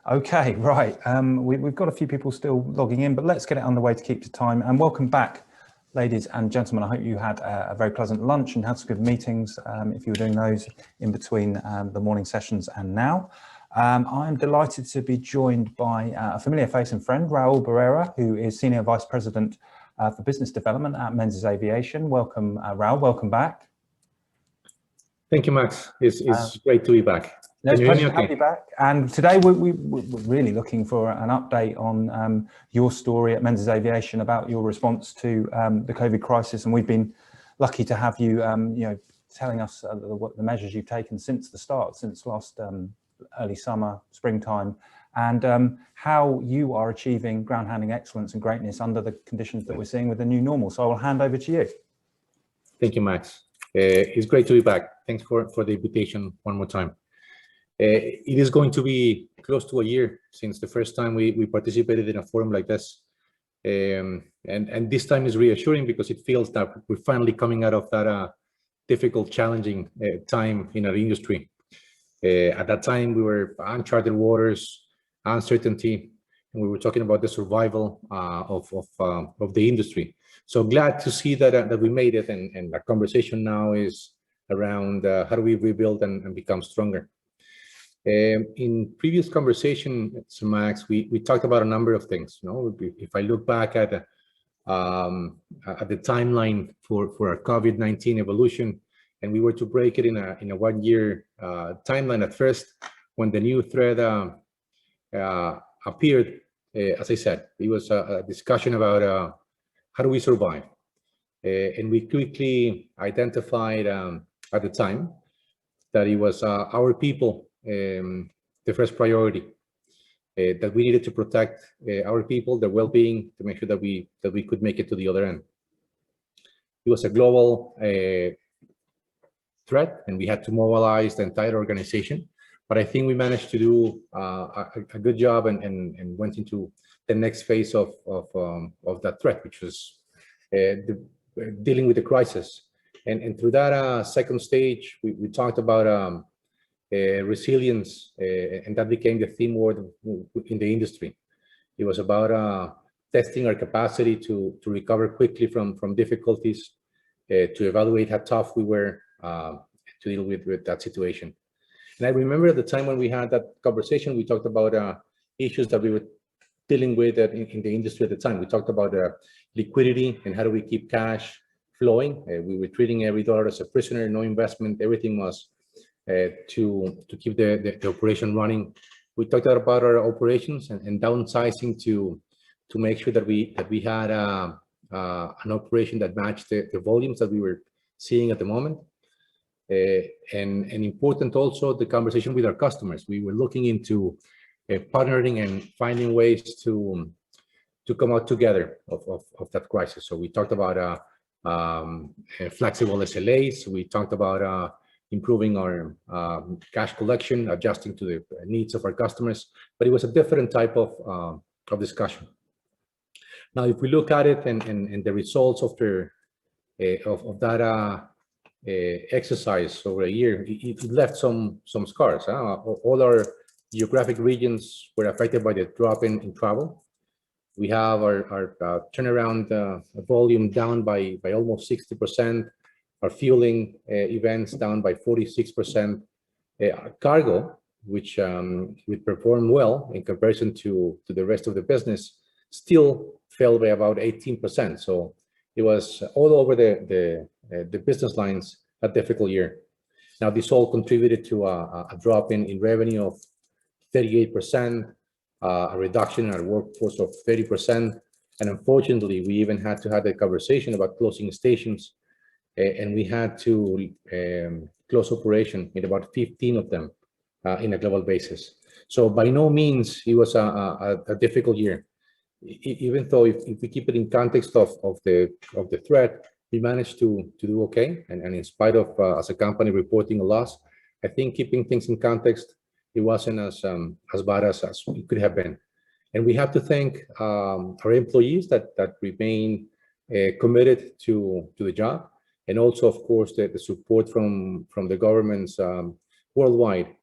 Okay, right. We've got a few people still logging in, but let's get it underway to keep to time. And welcome back, ladies and gentlemen. I hope you had a very pleasant lunch and had some good meetings if you were doing those in between the morning sessions and now. I'm delighted to be joined by a familiar face and friend, Raul Barrera, who is Senior Vice President for Business Development at Menzies Aviation. Welcome, Raul. Welcome back. Thank you, Max. It's great to be back. No, it's a pleasure to have you back. And today we're really looking for an update on your story at Menzies Aviation about your response to the COVID crisis. And we've been lucky to have you, telling us what the measures you've taken since the start, since last early summer, springtime, and how you are achieving ground handling excellence and greatness under the conditions that we're seeing with the new normal. So I will hand over to you. Thank you, Max. It's great to be back. Thanks for the invitation one more time. It is going to be close to a year since the first time we participated in a forum like this. And this time is reassuring because it feels that we're finally coming out of that difficult, challenging time in our industry. At that time, we were uncharted waters, uncertainty, and we were talking about the survival of the industry. So glad to see that we made it, and the conversation now is around how do we rebuild and become stronger. In previous conversation, Max, we talked about a number of things. If I look back at the timeline for our COVID-19 evolution, and we were to break it in a 1 year timeline at first, when the new threat appeared, as I said, it was a discussion about how do we survive, and we quickly identified at the time that it was our people. The first priority, that we needed to protect our people, their well-being, to make sure that we could make it to the other end. It was a global threat, and we had to mobilize the entire organization. But I think we managed to do a good job and went into the next phase of that threat, which was dealing with the crisis. And through that second stage, we talked about resilience, and that became the theme word in the industry. It was about testing our capacity to recover quickly from difficulties, to evaluate how tough we were to deal with that situation. And I remember at the time when we had that conversation, we talked about issues that we were dealing with in the industry at the time. We talked about liquidity and how do we keep cash flowing. We were treating every dollar as a prisoner, no investment, everything was to keep the operation running. We talked about our operations and downsizing to make sure that we had an operation that matched the volumes that we were seeing at the moment. And important also the conversation with our customers. We were looking into partnering and finding ways to come out together of that crisis. So we talked about flexible SLAs. We talked about improving our cash collection, adjusting to the needs of our customers, but it was a different type of discussion. Now, if we look at it and the results of that exercise over a year, it left some scars. All our geographic regions were affected by the drop in travel. We have our turnaround volume down by almost 60%. Our fueling events down by 46%. Cargo, which we performed well in comparison to the rest of the business, still fell by about 18%. So it was all over the business lines a difficult year. Now, this all contributed to a drop in revenue of 38%, a reduction in our workforce of 30%, and unfortunately, we even had to have a conversation about closing stations. And we had to close operation in about 15 of them in a global basis. So by no means it was a difficult year. Even though if we keep it in context of the threat, we managed to do okay. And in spite of as a company reporting a loss, I think keeping things in context, it wasn't as bad as it could have been. And we have to thank our employees that remain committed to the job. And also, of course, the support from the governments worldwide.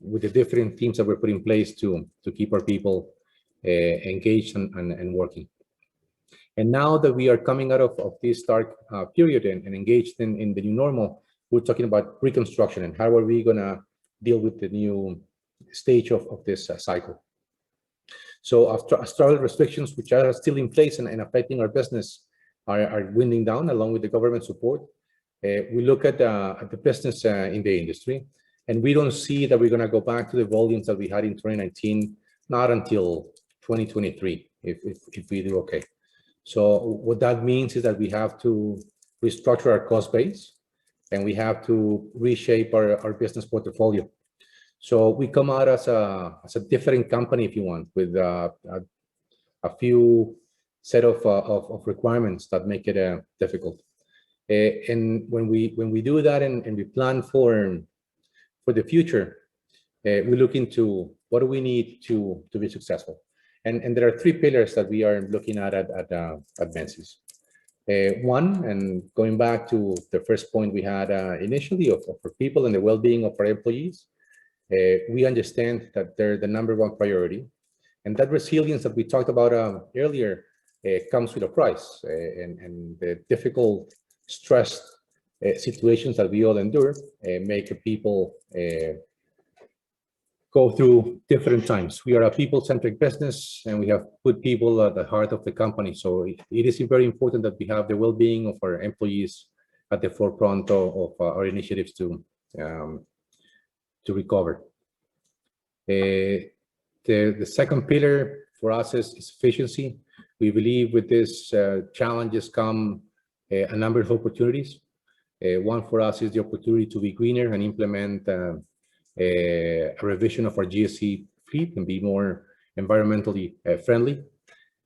with the different teams that we're putting in place to keep our people engaged and working. And now that we are coming out of this dark period and engaged in the new normal, we're talking about reconstruction and how are we going to deal with the new stage of this cycle. So after travel restrictions, which are still in place and affecting our business, are winding down along with the government support. We look at the business in the industry, and we don't see that we're going to go back to the volumes that we had in 2019, not until 2023, if we do okay. So what that means is that we have to restructure our cost base, and we have to reshape our business portfolio. So we come out as a different company, if you want, with a few set of requirements that make it difficult. And when we do that and we plan for the future, we look into what do we need to be successful. And there are three pillars that we are looking at Menzies. One, and going back to the first point we had initially of our people and the well-being of our employees, we understand that they're the #1 priority. And that resilience that we talked about earlier comes with a price. And the difficult, stressed situations that we all endure make people go through different times. We are a people-centric business, and we have put people at the heart of the company. So it is very important that we have the well-being of our employees at the forefront of our initiatives to recover. The second pillar for us is efficiency. We believe with this challenges come a number of opportunities. One for us is the opportunity to be greener and implement a revision of our GSC fleet and be more environmentally friendly.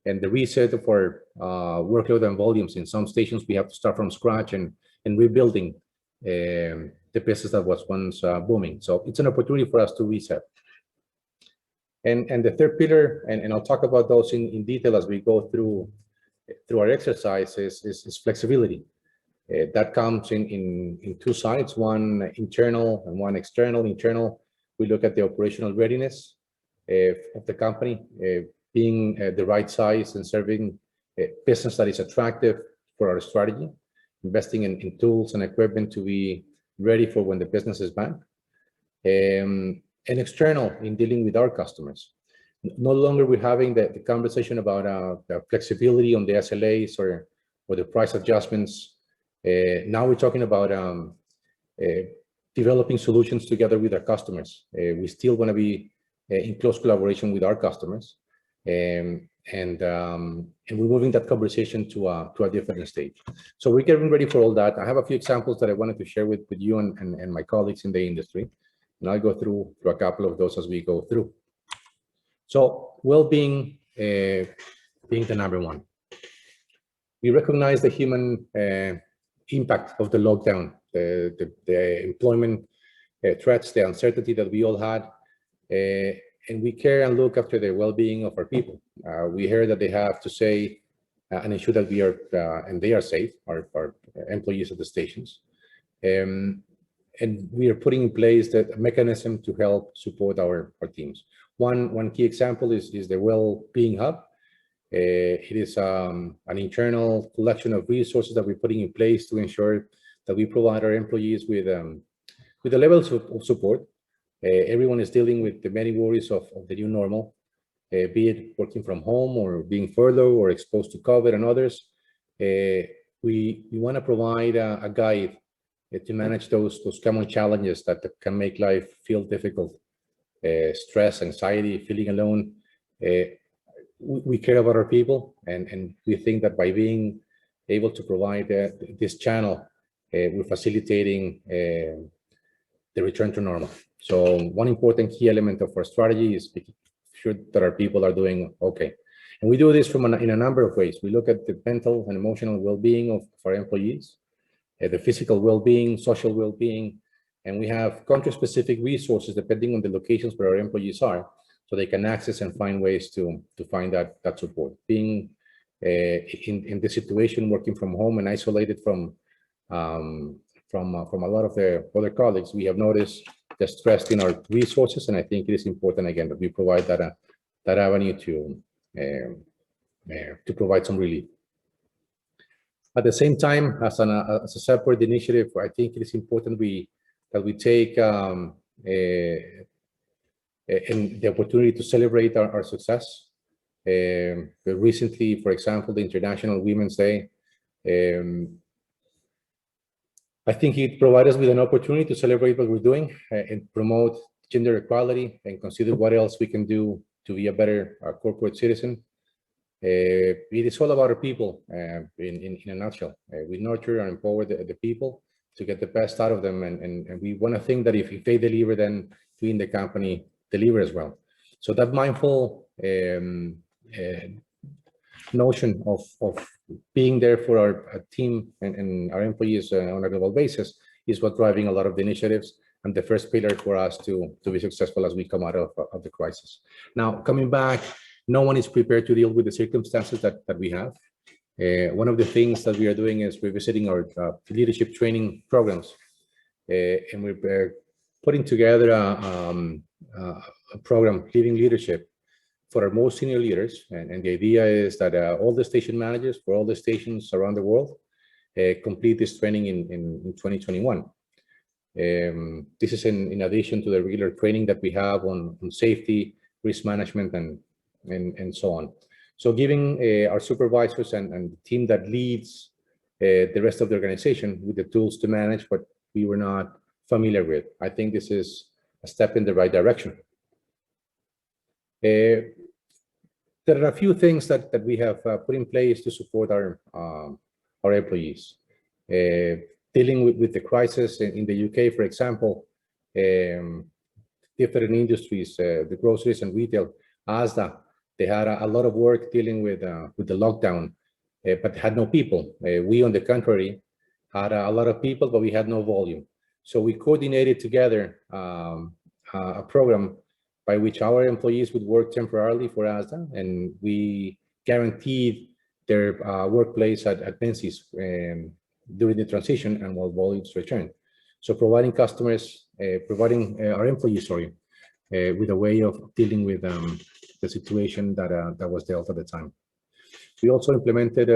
And the reset of our workload and volumes. In some stations, we have to start from scratch and rebuilding the business that was once booming. So it's an opportunity for us to reset. And the third pillar, and I'll talk about those in detail as we go through our exercises, is flexibility. That comes in two sides, one internal and one external. Internal, we look at the operational readiness of the company, being the right size and serving a business that is attractive for our strategy, investing in tools and equipment to be ready for when the business is back. And external, in dealing with our customers. No longer we're having the conversation about the flexibility on the SLAs or the price adjustments. Now we're talking about developing solutions together with our customers. We still want to be in close collaboration with our customers, and we're moving that conversation to a different stage. So we're getting ready for all that. I have a few examples that I wanted to share with you and my colleagues in the industry, and I'll go through a couple of those as we go through. So well-being being the #1. We recognize the human impact of the lockdown, the employment threats, the uncertainty that we all had, and we care and look after the well-being of our people. We hear that they have to say and ensure that we are and they are safe, our employees at the stations. And we are putting in place the mechanism to help support our teams. One key example is the well-being hub. It is an internal collection of resources that we're putting in place to ensure that we provide our employees with the levels of support. Everyone is dealing with the many worries of the new normal, be it working from home or being furloughed or exposed to COVID and others. We want to provide a guide to manage those common challenges that can make life feel difficult. Stress, anxiety, feeling alone. We care about our people, and we think that by being able to provide this channel, we're facilitating the return to normal. So one important key element of our strategy is making sure that our people are doing okay. And we do this in a number of ways. We look at the mental and emotional well-being of our employees, the physical well-being, social well-being, and we have country-specific resources depending on the locations where our employees are, so they can access and find ways to find that support. Being in this situation, working from home and isolated from a lot of the other colleagues, we have noticed stressed in our resources, and I think it is important again that we provide that avenue to provide some relief. At the same time, as a separate initiative, I think it is important that we take and the opportunity to celebrate our success. Recently, for example, the International Women's Day, I think it provides us with an opportunity to celebrate what we're doing and promote gender equality and consider what else we can do to be a better corporate citizen. It is all about our people in a nutshell. We nurture and empower the people to get the best out of them, and we want to think that if they deliver, then we in the company deliver as well. So that mindful notion of being there for our team and our employees on a global basis is what driving a lot of the initiatives and the first pillar for us to be successful as we come out of the crisis. Now, coming back, no one is prepared to deal with the circumstances that we have. One of the things that we are doing is revisiting our leadership training programs, and we're putting together a program, Leading Leadership, for our most senior leaders. And the idea is that all the station managers for all the stations around the world complete this training in 2021. This is in addition to the regular training that we have on safety, risk management, and so on. So giving our supervisors and the team that leads the rest of the organization with the tools to manage what we were not familiar with. I think this is a step in the right direction. There are a few things that we have put in place to support our employees. Dealing with the crisis in the UK, for example, different industries, the groceries and retail, ASDA, they had a lot of work dealing with the lockdown, but had no people. We, on the contrary, had a lot of people, but we had no volume. So we coordinated together a program by which our employees would work temporarily for ASDA, and we guaranteed their workplace at Menzies during the transition and while volumes returned. So providing customers, our employees, with a way of dealing with the situation that was dealt at the time. We also implemented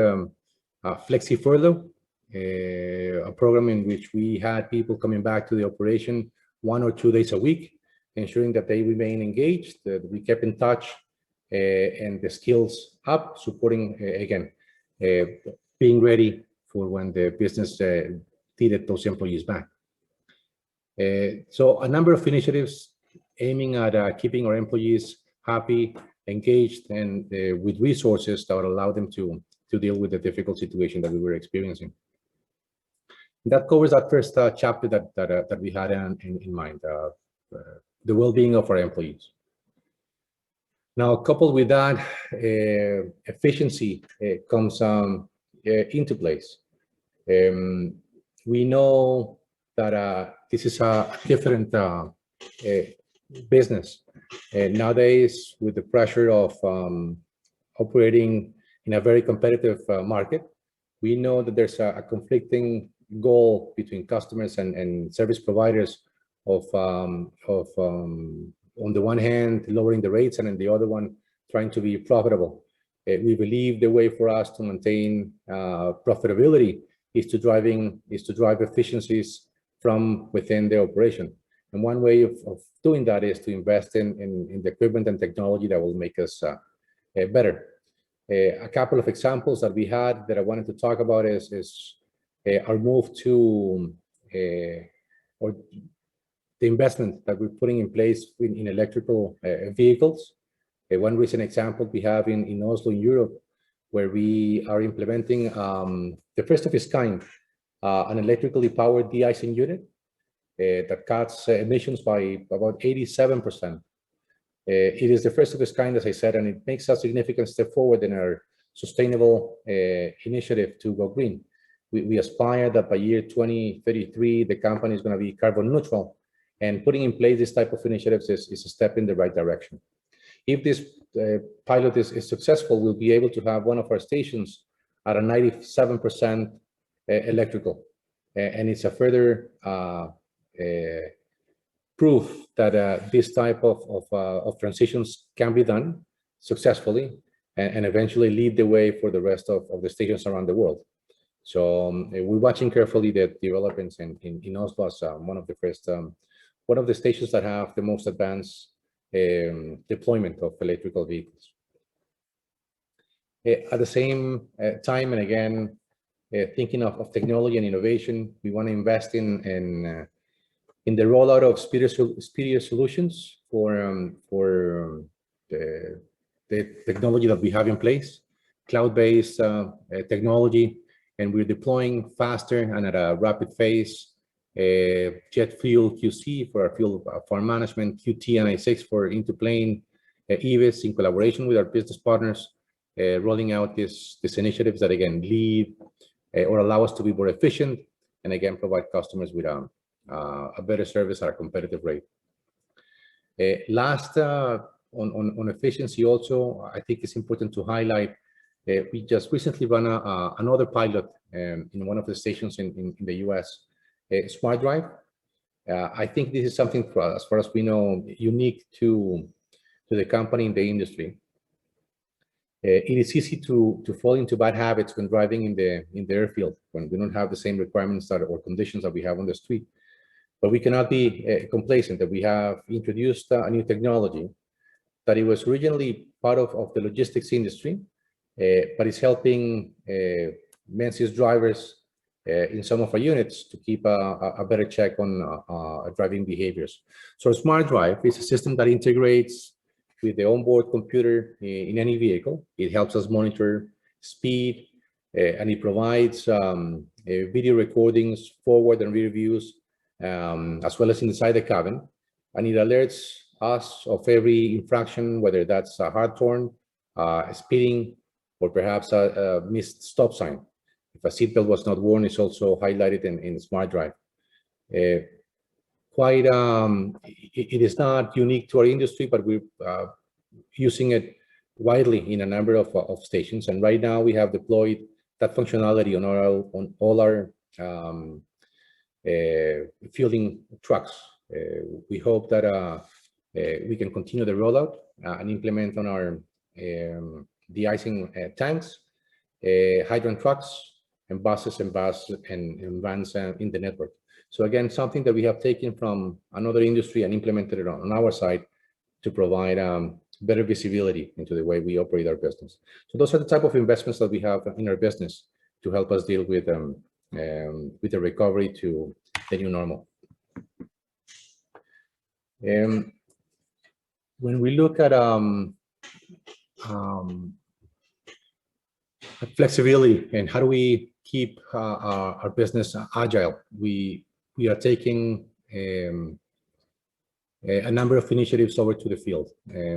Flexi Furlough, a program in which we had people coming back to the operation 1 or 2 days a week, ensuring that they remain engaged, that we kept in touch, and the skills up, supporting, again, being ready for when the business needed those employees back. So a number of initiatives aiming at keeping our employees happy, engaged, and with resources that would allow them to deal with the difficult situation that we were experiencing. That covers that first chapter that we had in mind, the well-being of our employees. Now, coupled with that, efficiency comes into place. We know that this is a different business. Nowadays, with the pressure of operating in a very competitive market, we know that there's a conflicting goal between customers and service providers of on the one hand, lowering the rates, and on the other one, trying to be profitable. We believe the way for us to maintain profitability is to drive efficiencies from within the operation. And one way of doing that is to invest in the equipment and technology that will make us better. A couple of examples that we had that I wanted to talk about is our move to or the investment that we're putting in place in electrical vehicles. One recent example we have in Oslo, in Europe, where we are implementing the first of its kind, an electrically powered de-icing unit that cuts emissions by about 87%. It is the first of its kind, as I said, and it makes a significant step forward in our sustainable initiative to go green. We aspire that by year 2033, the company is going to be carbon neutral, and putting in place this type of initiatives is a step in the right direction. If this pilot is successful, we'll be able to have one of our stations at a 97% electrical, and it's a further proof that this type of transitions can be done successfully and eventually lead the way for the rest of the stations around the world. So we're watching carefully the developments in Oslo as one of the first, one of the stations that have the most advanced deployment of electrical vehicles. At the same time, and again, thinking of technology and innovation, we want to invest in the rollout of speedier solutions for the technology that we have in place, cloud-based technology, and we're deploying faster and at a rapid phase. Jet fuel QC for our fuel farm management, QT and I6 for into-plane EVs in collaboration with our business partners, rolling out these initiatives that again lead or allow us to be more efficient and again provide customers with a better service at a competitive rate. Last, on efficiency also, I think it's important to highlight, we just recently ran another pilot in one of the stations in the US, Smart Drive. I think this is something for us, as far as we know, unique to the company in the industry. It is easy to fall into bad habits when driving in the airfield, when we don't have the same requirements or conditions that we have on the street. But we cannot be complacent that we have introduced a new technology that it was originally part of the logistics industry, but it's helping Menzies drivers in some of our units to keep a better check on driving behaviors. So Smart Drive is a system that integrates with the onboard computer in any vehicle. It helps us monitor speed, and it provides video recordings, forward and rear views, as well as inside the cabin. And it alerts us of every infraction, whether that's a hard turn, speeding, or perhaps a missed stop sign. If a seatbelt was not worn, it's also highlighted in Smart Drive. It is not unique to our industry, but we're using it widely in a number of stations. And right now we have deployed that functionality on all our fueling trucks. We hope that we can continue the rollout and implement on our de-icing tanks, hydrant trucks, and buses and vans in the network. So again, something that we have taken from another industry and implemented it on our side to provide better visibility into the way we operate our business. So those are the type of investments that we have in our business to help us deal with the recovery to the new normal. When we look at flexibility and how do we keep our business agile, we are taking a number of initiatives over to the field.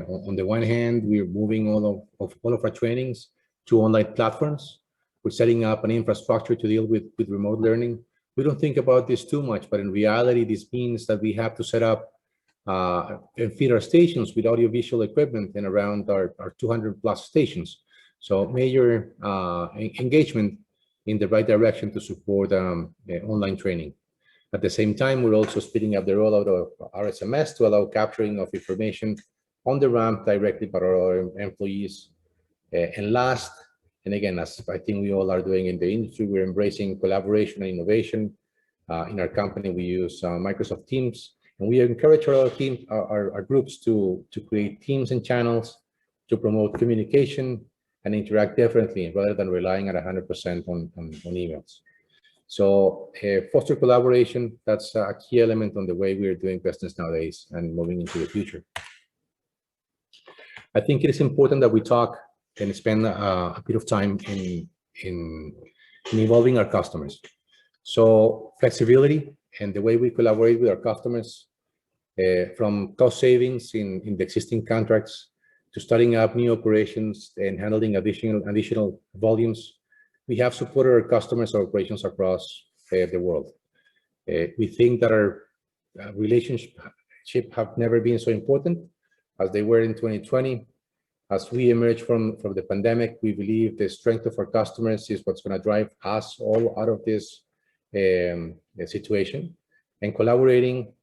On the one hand, we're moving all of our trainings to online platforms. We're setting up an infrastructure to deal with remote learning. We don't think about this too much, but in reality, this means that we have to set up and feed our stations with audiovisual equipment in around our 200 plus stations. So major engagement in the right direction to support online training. At the same time, we're also speeding up the rollout of RSMS to allow capturing of information on the ramp directly by our employees. And last, and again, as I think we all are doing in the industry, we're embracing collaboration and innovation. In our company, we use Microsoft Teams, and we encourage our groups to create teams and channels to promote communication and interact differently rather than relying at 100% on emails. So foster collaboration, that's a key element on the way we're doing business nowadays and moving into the future. I think it is important that we talk and spend a bit of time in involving our customers. So flexibility and the way we collaborate with our customers, from cost savings in the existing contracts to starting up new operations and handling additional volumes. We have supported our customers' operations across the world. We think that our relationship have never been so important as they were in 2020. As we emerge from the pandemic, we believe the strength of our customers is what's going to drive us all out of this situation. And collaborating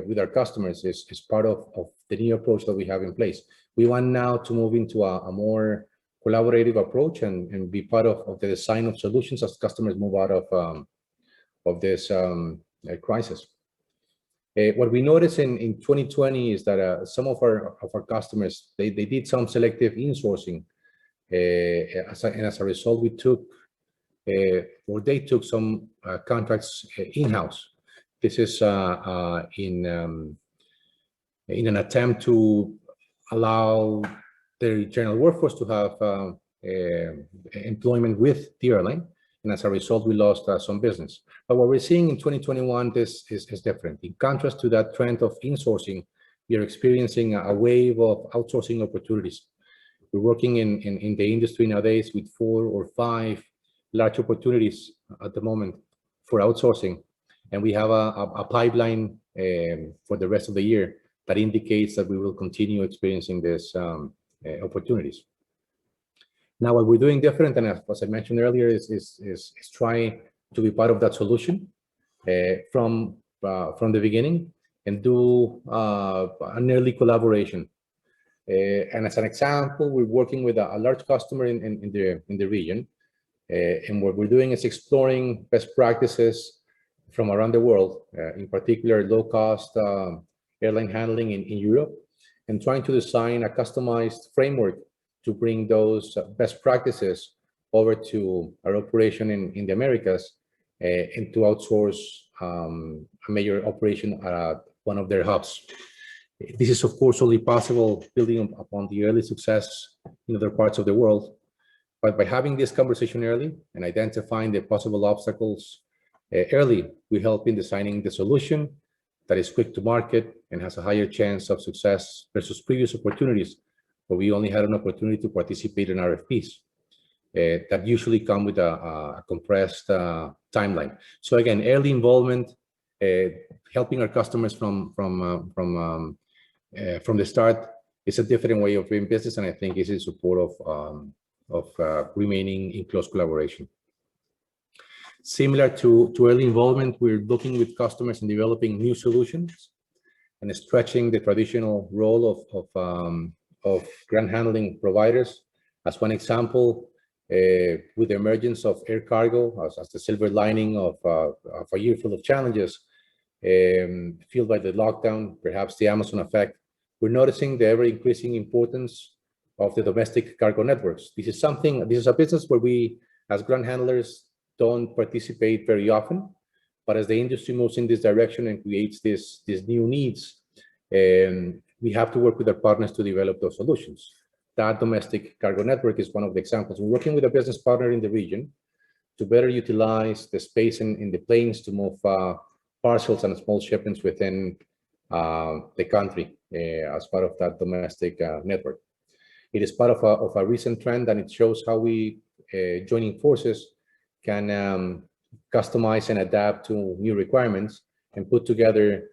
with our customers is part of the new approach that we have in place. We want now to move into a more collaborative approach and be part of the design of solutions as customers move out of this crisis. What we noticed in 2020 is that some of our customers, they did some selective insourcing, and as a result, we took or they took some contracts in-house. This is in an attempt to allow their general workforce to have employment with the airline, and as a result, we lost some business. But what we're seeing in 2021, this is different. In contrast to that trend of insourcing, we are experiencing a wave of outsourcing opportunities. We're working in the industry nowadays with 4 or 5 large opportunities at the moment for outsourcing, and we have a pipeline for the rest of the year that indicates that we will continue experiencing these opportunities. Now, what we're doing different, and as I mentioned earlier, is trying to be part of that solution from the beginning and do an early collaboration. And as an example, we're working with a large customer in the region, and what we're doing is exploring best practices from around the world, in particular low-cost airline handling in Europe, and trying to design a customized framework to bring those best practices over to our operation in the Americas and to outsource a major operation at one of their hubs. This is, of course, only possible building upon the early success in other parts of the world. But by having this conversation early and identifying the possible obstacles early, we help in designing the solution that is quick to market and has a higher chance of success versus previous opportunities where we only had an opportunity to participate in RFPs that usually come with a compressed timeline. So again, early involvement, helping our customers from the start is a different way of doing business, and I think is in support of remaining in close collaboration. Similar to early involvement, we're looking with customers and developing new solutions and stretching the traditional role of ground handling providers. As one example, with the emergence of air cargo as the silver lining of a year full of challenges, fueled by the lockdown, perhaps the Amazon effect, we're noticing the ever-increasing importance of the domestic cargo networks. This is a business where we, as ground handlers, don't participate very often, but as the industry moves in this direction and creates these new needs, we have to work with our partners to develop those solutions. That domestic cargo network is one of the examples. We're working with a business partner in the region to better utilize the space in the planes to move parcels and small shipments within the country as part of that domestic network. It is part of a recent trend, and it shows how we, joining forces, can customize and adapt to new requirements and put together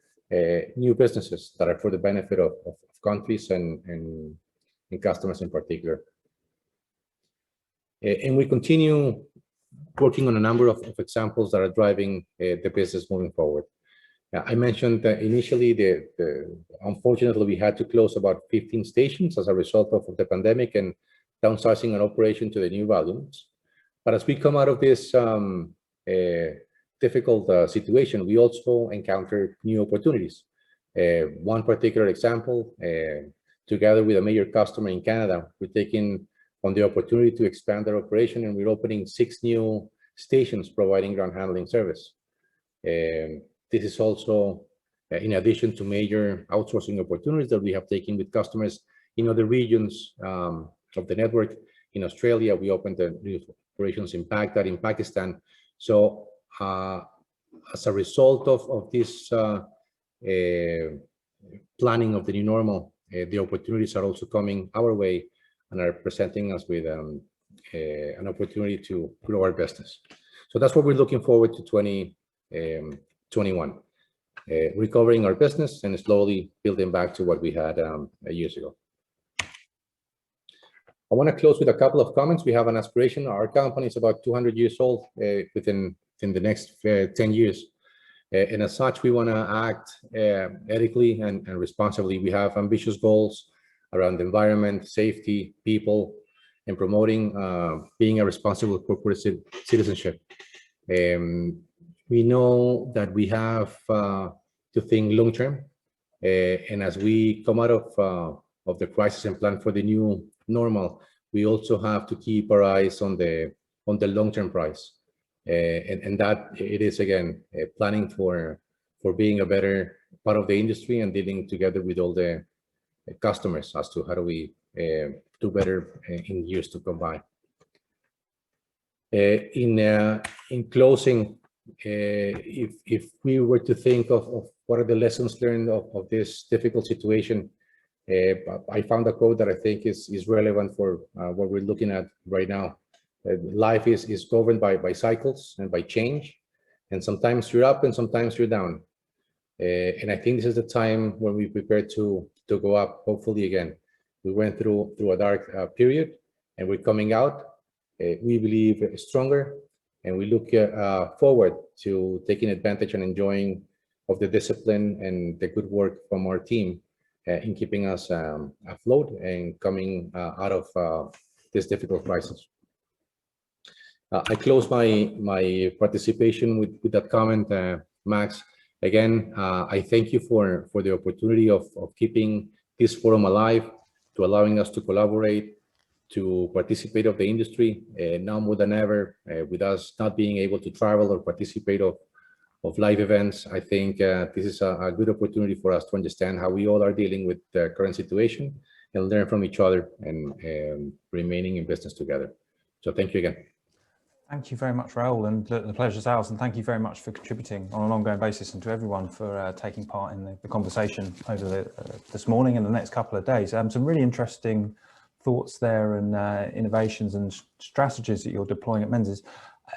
new businesses that are for the benefit of countries and customers in particular. And we continue working on a number of examples that are driving the business moving forward. I mentioned that initially, unfortunately, we had to close about 15 stations as a result of the pandemic and downsizing an operation to the new volumes. But as we come out of this difficult situation, we also encountered new opportunities. One particular example, together with a major customer in Canada, we're taking on the opportunity to expand our operation, and we're opening 6 new stations providing ground handling service. This is also in addition to major outsourcing opportunities that we have taken with customers in other regions of the network. In Australia, we opened the new operations in Baghdad, in Pakistan. So as a result of this planning of the new normal, the opportunities are also coming our way and are presenting us with an opportunity to grow our business. So that's what we're looking forward to 2021, recovering our business and slowly building back to what we had years ago. I want to close with a couple of comments. We have an aspiration. Our company is about 200 years old within the next 10 years. And as such, we want to act ethically and responsibly. We have ambitious goals around the environment, safety, people, and promoting being a responsible corporate citizenship. We know that we have to think long term, and as we come out of the crisis and plan for the new normal, we also have to keep our eyes on the long term price, and that it is again planning for being a better part of the industry and dealing together with all the customers as to how do we do better in years to come by. In closing, if we were to think of what are the lessons learned of this difficult situation, I found a quote that I think is relevant for what we're looking at right now. Life is governed by cycles and by change, and sometimes you're up and sometimes you're down. And I think this is the time when we prepare to go up, hopefully again. We went through a dark period, and we're coming out, we believe, stronger, and we look forward to taking advantage and enjoying of the discipline and the good work from our team in keeping us afloat and coming out of this difficult crisis. I close my participation with that comment, Max. Again, I thank you for the opportunity of keeping this forum alive, to allowing us to collaborate, to participate of the industry, now more than ever, with us not being able to travel or participate of live events. I think this is a good opportunity for us to understand how we all are dealing with the current situation and learn from each other and remaining in business together. So thank you again. Thank you very much, Raul, and the pleasure's ours, and thank you very much for contributing on an ongoing basis, and to everyone for taking part in the conversation over this morning and the next couple of days. Some really interesting thoughts there, and innovations and strategies that you're deploying at Menzies.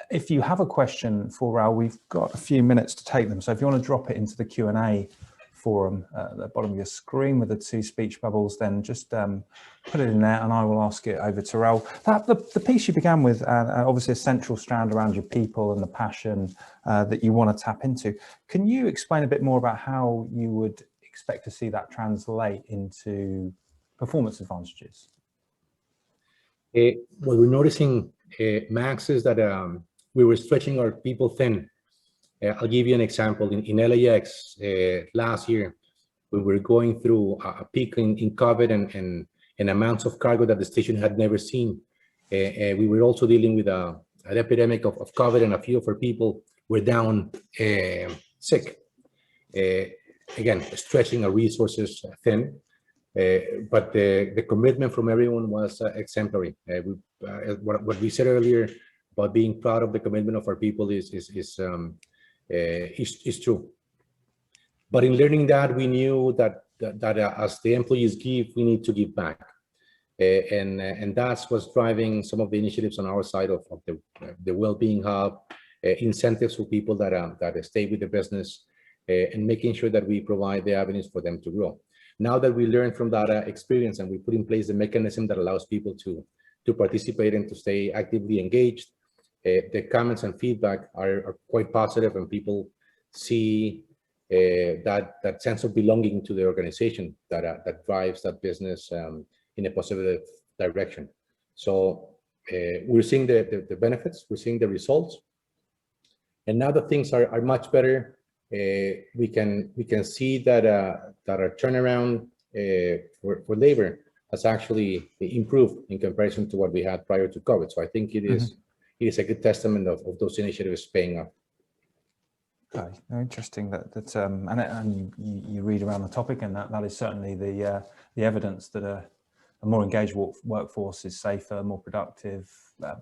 If you have a question for Raul, we've got a few minutes to take them, so if you want to drop it into the Q&A forum at the bottom of your screen with the two speech bubbles, then just put it in there and I will ask it over to Raul. The piece you began with, obviously a central strand around your people and the passion that you want to tap into. Can you explain a bit more about how you would expect to see that translate into performance advantages? What we're noticing, Max, is that we were stretching our people thin. I'll give you an example. In LAX last year, we were going through a peak in COVID and amounts of cargo that the station had never seen. We were also dealing with an epidemic of COVID, and a few of our people were down sick. Again, stretching our resources thin, but the commitment from everyone was exemplary. What we said earlier about being proud of the commitment of our people is true. But in learning that, we knew that as the employees give, we need to give back. And that's what's driving some of the initiatives on our side of the well-being hub, incentives for people that stay with the business, and making sure that we provide the avenues for them to grow. Now that we learned from that experience and we put in place the mechanism that allows people to participate and to stay actively engaged, the comments and feedback are quite positive, and people see that sense of belonging to the organization that drives that business in a positive direction. So we're seeing the benefits, we're seeing the results, and now that things are much better, we can see that our turnaround for labor has actually improved in comparison to what we had prior to COVID. So I think it is. It is a good testament of those initiatives paying off. Okay, interesting and you read around the topic, and that is certainly the evidence that a more engaged workforce is safer, more productive,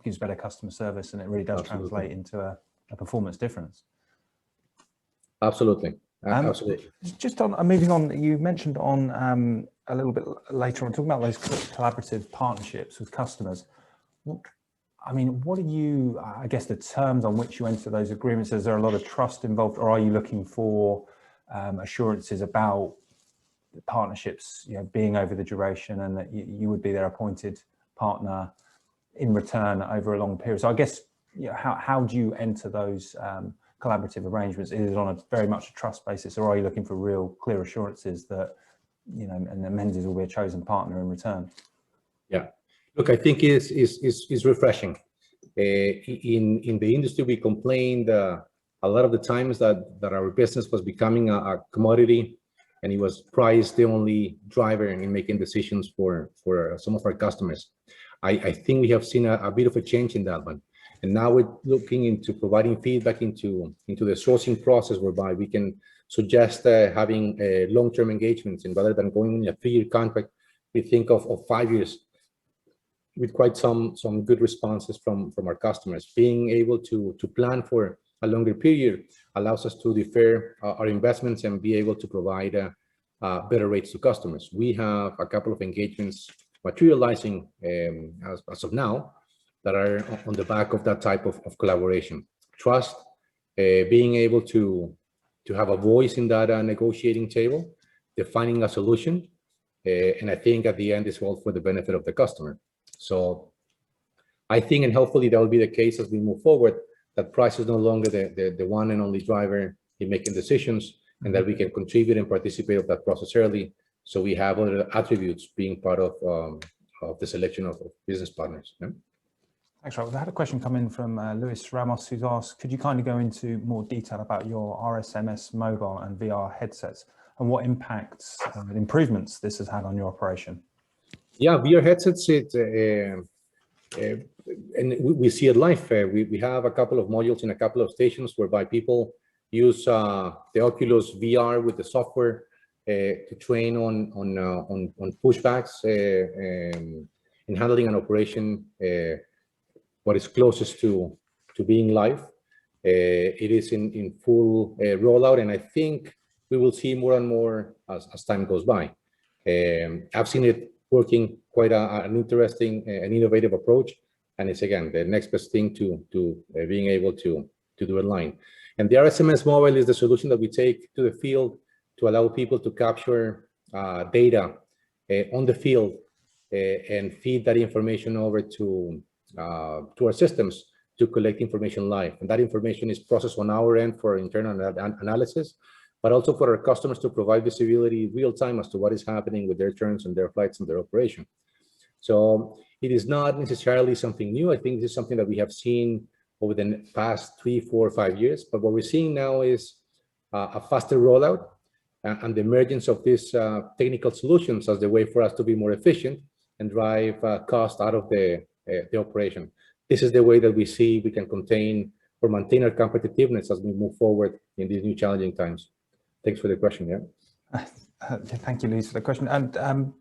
gives better customer service, and it really does translate into a performance difference. Absolutely. Absolutely. Just on moving on, you mentioned on a little bit later on talking about those collaborative partnerships with customers. I mean, what are you, I guess, the terms on which you enter those agreements? Is there a lot of trust involved, or are you looking for assurances about the partnerships, being over the duration, and that you would be their appointed partner in return over a long period? So I guess, how do you enter those collaborative arrangements? Is it on a very much a trust basis, or are you looking for real clear assurances that, you know, and that Menzies will be a chosen partner in return? Yeah, look, I think is refreshing. In the industry, we complained a lot of the times that our business was becoming a commodity, and it was price the only driver in making decisions for some of our customers. I think we have seen a bit of a change in that one, and now we're looking into providing feedback into the sourcing process, whereby we can suggest having long-term engagements, and rather than going in a 3-year contract, we think of 5 years, with quite some good responses from our customers. Being able to plan for a longer period allows us to defer our investments and be able to provide better rates to customers. We have a couple of engagements materializing as of now that are on the back of that type of collaboration. Trust, being able to have a voice in that negotiating table, defining a solution, and I think at the end it's all for the benefit of the customer. So I think, and hopefully that will be the case as we move forward, that price is no longer the one and only driver in making decisions, and that we can contribute and participate of that process early, so we have other attributes being part of the selection of business partners. Yeah? Thanks, Raul. I had a question come in from Luis Ramos, who's asked, could you kindly go into more detail about your RSMS mobile and VR headsets and what impacts and improvements this has had on your operation? Yeah, VR headsets, and we see it live. We have a couple of modules in a couple of stations whereby people use the Oculus VR with the software to train on pushbacks in handling an operation what is closest to being live. It is in full rollout, and I think we will see more and more as time goes by. I've seen it working quite an interesting and innovative approach, and it's again the next best thing to being able to do online. And the RSMS mobile is the solution that we take to the field to allow people to capture data on the field and feed that information over to our systems to collect information live. And that information is processed on our end for internal analysis, but also for our customers to provide visibility real time as to what is happening with their turns and their flights and their operation. So it is not necessarily something new. I think this is something that we have seen over the past 3, 4, 5 years. But what we're seeing now is a faster rollout and the emergence of these technical solutions as the way for us to be more efficient and drive cost out of the operation. This is the way that we see we can contain or maintain our competitiveness as we move forward in these new challenging times. Thanks for the question. Yeah. Thank you, Luis, for the question. And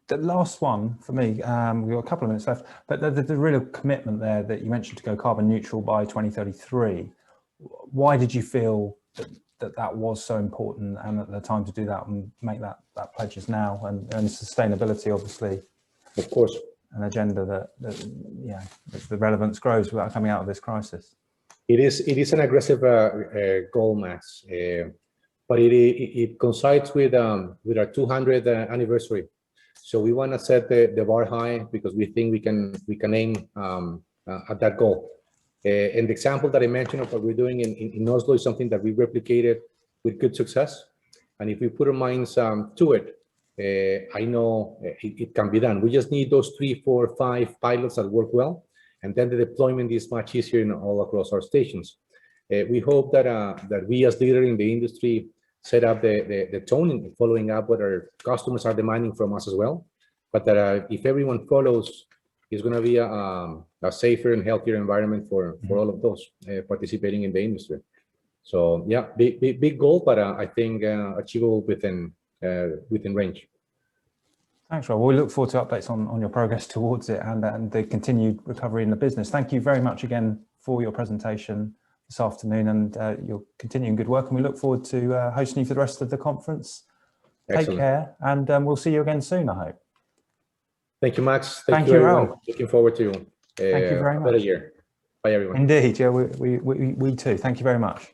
the last one for me, we've got a couple of minutes left, but the real commitment there that you mentioned to go carbon neutral by 2033. Why did you feel that was so important, and at the time to do that and make that pledge is now, and sustainability, obviously, of course, an agenda that yeah, the relevance grows without coming out of this crisis? It is an aggressive goal, Max. But it coincides with our 200th anniversary. So we want to set the bar high because we think we can aim at that goal. And the example that I mentioned of what we're doing in Oslo is something that we replicated with good success. And if we put our minds to it, I know it can be done. We just need those 3, 4, 5 pilots that work well, and then the deployment is much easier all across our stations. We hope that we as leaders in the industry set up the tone in following up what our customers are demanding from us as well, but that if everyone follows, it's going to be a safer and healthier environment for all of those participating in the industry. So yeah, big goal, but I think achievable within range. Thanks, Raul. We look forward to updates on your progress towards it and the continued recovery in the business. Thank you very much again for your presentation this afternoon and your continuing good work. And we look forward to hosting you for the rest of the conference. Excellent. Take care, and we'll see you again soon, I hope. Thank you, Max. Thank you, Raul. Looking forward to Thank you very much. a better year. Bye, everyone. Indeed, yeah, we too. Thank you very much.